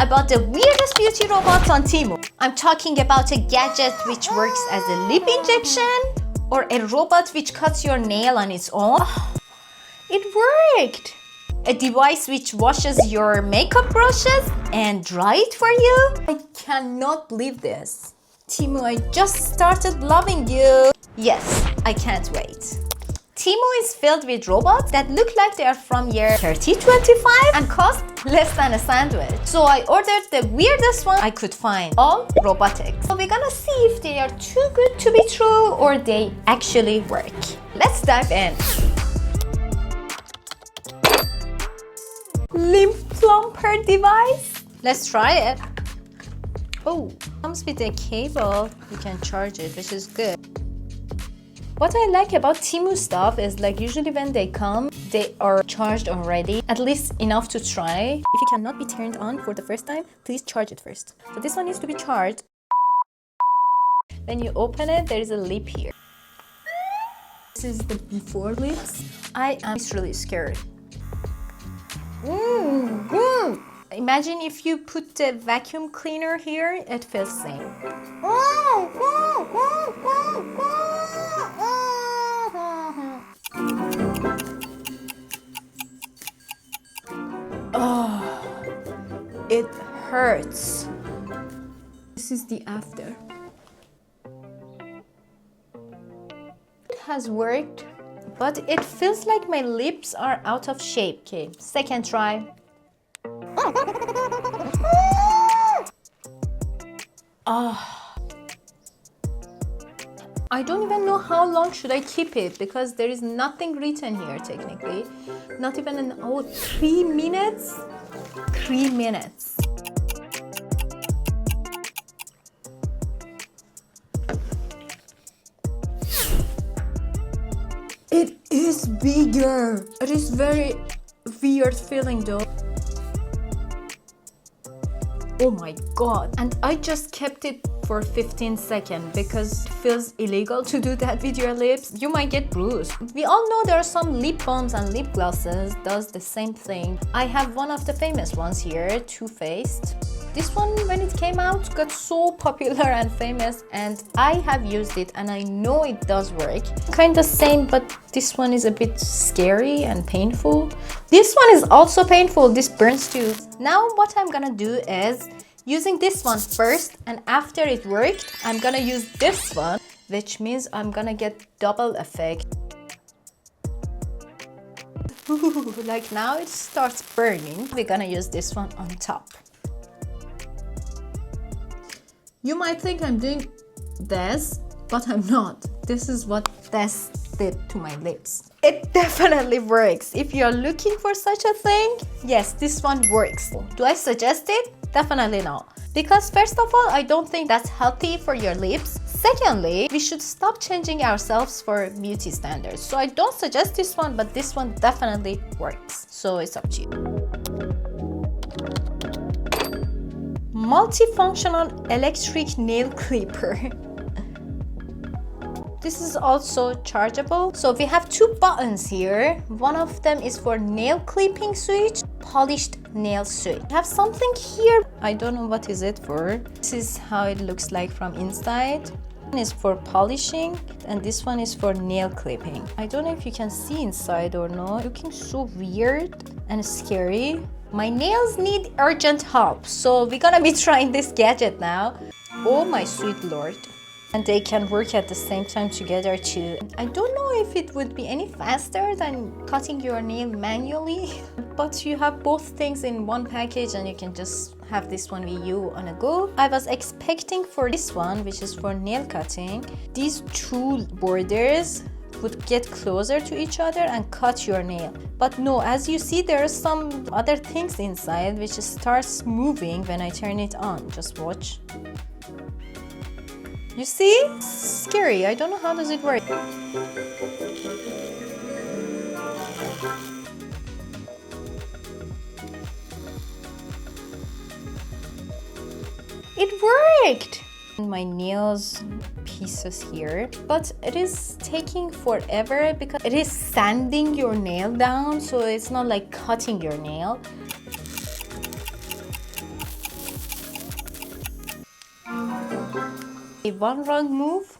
I bought the weirdest beauty robots on Temu. I'm talking about a gadget which works as a lip injection or a robot which cuts your nail on its own. Oh, it worked! A device which washes your makeup brushes and dry it for you. I cannot believe this. Temu, I just started loving you. Yes, I can't wait. Temu is filled with robots that look like they are from year 3025 and cost less than a sandwich. So I ordered the weirdest one I could find, all robotic. So we're gonna see if they are too good to be true or they actually work. Let's dive in. Lip plumper device. Let's try it. Oh, comes with a cable. You can charge it, which is good. What I like about Temu stuff is like usually when they come, they are charged already, at least enough to try. If it cannot be turned on for the first time, please charge it first. So this one needs to be charged. When you open it, there is a lip here. This is the before lips. I am really scared. Imagine if you put the vacuum cleaner here, it feels the same. Oh, it hurts. This is the after. It has worked, but it feels like my lips are out of shape. Okay, second try. I don't even know how long should I keep it because there is nothing written here technically. Not even 3 minutes? 3 minutes. It is bigger. It is very weird feeling though. Oh my god. And I just kept it for 15 seconds because it feels illegal to do that with your lips. You might get bruised. We all know there are some lip balms and lip glosses does the same thing. I have one of the famous ones here, Too Faced. This one, when it came out, got so popular and famous, and I have used it and I know it does work. Kind of same, but this one is a bit scary and painful. This one is also painful. This burns too. Now what I'm gonna do is using this one first, and after it worked, I'm gonna use this one, which means I'm gonna get double effect. Ooh, like now it starts burning. We're gonna use this one on top. You might think I'm doing this, but I'm not. This is what this did to my lips. It definitely works. If you're looking for such a thing, yes, this one works. Do I suggest it? Definitely not. Because first of all, I don't think that's healthy for your lips. Secondly, we should stop changing ourselves for beauty standards. So I don't suggest this one, but this one definitely works. So it's up to you. Multifunctional electric nail clipper. This is also chargeable. So we have 2 buttons here. One of them is for nail clipping switch, polished nail switch. I have something here. I don't know what is it for. This is how it looks like from inside. One is for polishing and this one is for nail clipping. I don't know if you can see inside or not. Looking so weird and scary. My nails need urgent help, so we're gonna be trying this gadget now. Oh my sweet lord. And they can work at the same time together too. I don't know if it would be any faster than cutting your nail manually, but you have both things in one package and you can just have this one with you on a go. I was expecting for this one, which is for nail cutting, these 2 borders would get closer to each other and cut your nail. But no, as you see, there are some other things inside which starts moving when I turn it on. Just watch. You see? It's scary. I don't know how does it work. It worked! My nails pieces here, but it is taking forever because it is sanding your nail down, so it's not like cutting your nail. One wrong move,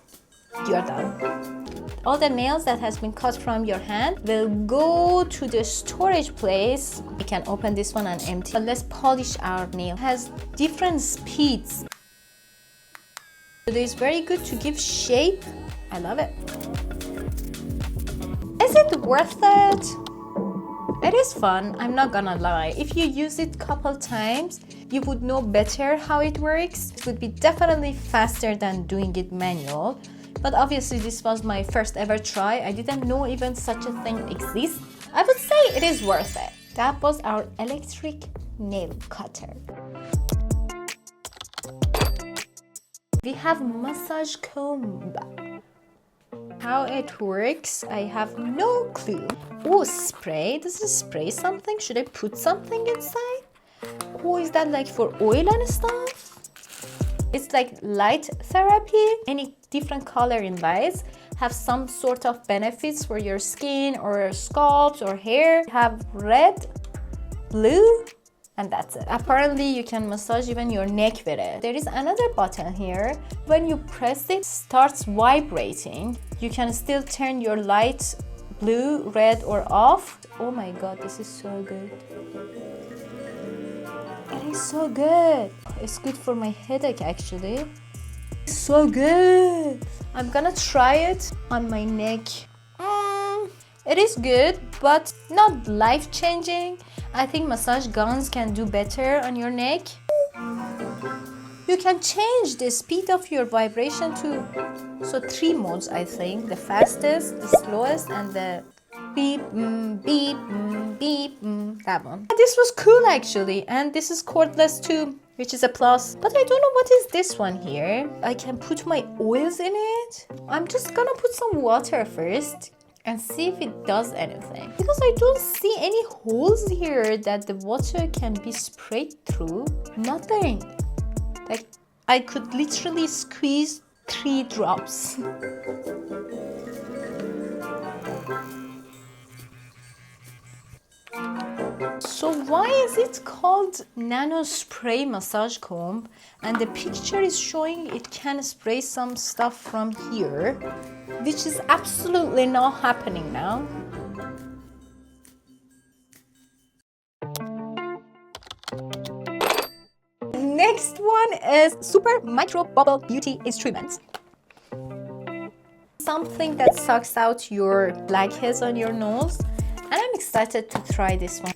you're done. All the nails that has been cut from your hand will go to the storage place. We can open this one and empty. But let's polish our nail. It has different speeds. It is very good to give shape. I love it. Is it worth it? It is fun, I'm not gonna lie. If you use it couple times, you would know better how it works. It would be definitely faster than doing it manual. But obviously this was my first ever try. I didn't know even such a thing exists. I would say it is worth it. That was our electric nail cutter. We have massage comb. How it works, I have no clue. Oh, spray. Does it spray something? Should I put something inside? Oh, is that like for oil and stuff? It's like light therapy. Any different color in lights have some sort of benefits for your skin or scalp or hair. Have red, blue, and that's it. Apparently you can massage even your neck with it. There is another button here. When you press it, it starts vibrating. You can still turn your light blue, red, or off. Oh my god, this is so good. It is so good. It's good for my headache actually. It's so good. I'm gonna try it on my neck. It is good, but not life-changing. I think massage guns can do better on your neck. You can change the speed of your vibration to 3 modes, I think. The fastest, the slowest, and the beep, beep, beep, that one. This was cool actually, and this is cordless too, which is a plus. But I don't know what is this one here. I can put my oils in it. I'm just gonna put some water first and see if it does anything. Because I don't see any holes here that the water can be sprayed through. Nothing. Like, I could literally squeeze 3 drops. So why is it called nano spray massage comb? And the picture is showing it can spray some stuff from here, which is absolutely not happening now. Next one is super micro bubble beauty instruments. Something that sucks out your blackheads on your nose. And I'm excited to try this one.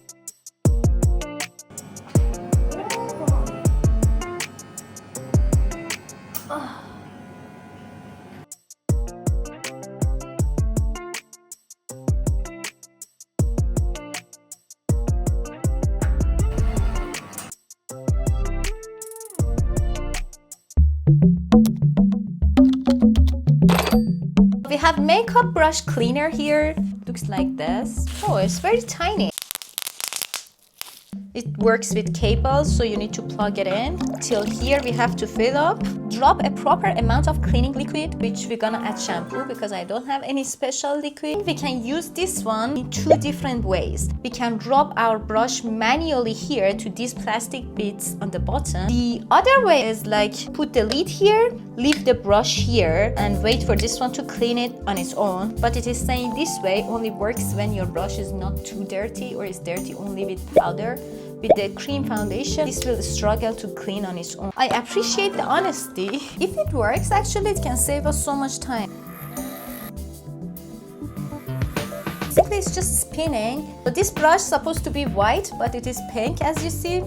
We have makeup brush cleaner here. Looks like this. Oh, it's very tiny. It works with cables, so you need to plug it in. Till here we have to fill up. Drop a proper amount of cleaning liquid, which we're gonna add shampoo because I don't have any special liquid. We can use this one in 2 different ways. We can drop our brush manually here to these plastic bits on the bottom. The other way is like put the lid here, leave the brush here, and wait for this one to clean it on its own. But it is saying this way only works when your brush is not too dirty or is dirty only with powder. With the cream foundation, this will struggle to clean on its own. I appreciate the honesty. If it works, actually it can save us so much time. Basically, it's just spinning. But this brush is supposed to be white, but it is pink, as you see.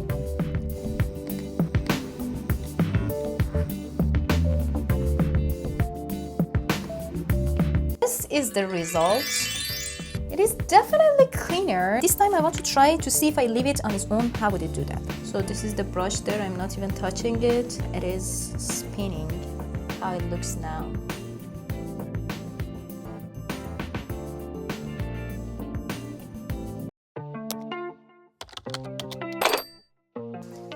This is the result. It is definitely cleaner. This time I want to try to see if I leave it on its own, how would it do that? So this is the brush there, I'm not even touching it. It is spinning, how it looks now.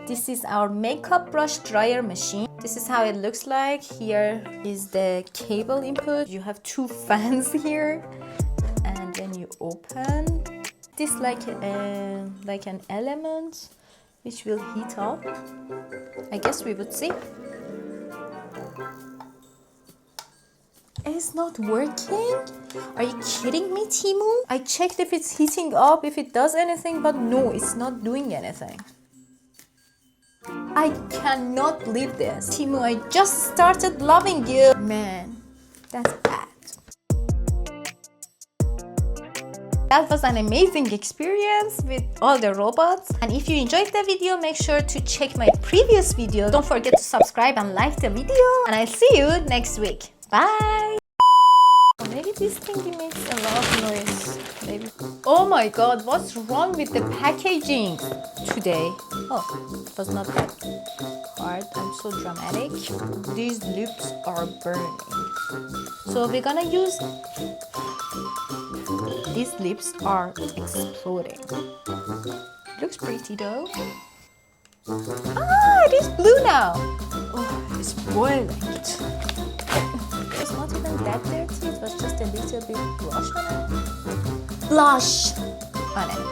This is our makeup brush dryer machine. This is how it looks like. Here is the cable input. You have 2 fans here. And then you open this like an element which will heat up. I guess we would see. It's not working? Are you kidding me, Temu? I checked if it's heating up, if it does anything, but no, it's not doing anything. I cannot believe this. Temu, I just started loving you. Man, that's bad. That was an amazing experience with all the robots. And if you enjoyed the video, make sure to check my previous video. Don't forget to subscribe and like the video. And I'll see you next week. Bye. Maybe this thingy makes a lot of noise. Maybe. Oh my god, what's wrong with the packaging today? Oh, it was not that hard. I'm so dramatic. These lips are burning. So we're gonna use... These lips are exploding. Looks pretty though. Ah, it is blue now. Oh, it's boiling. It's not even that dirty. It was just a little bit blush on it. Blush on it.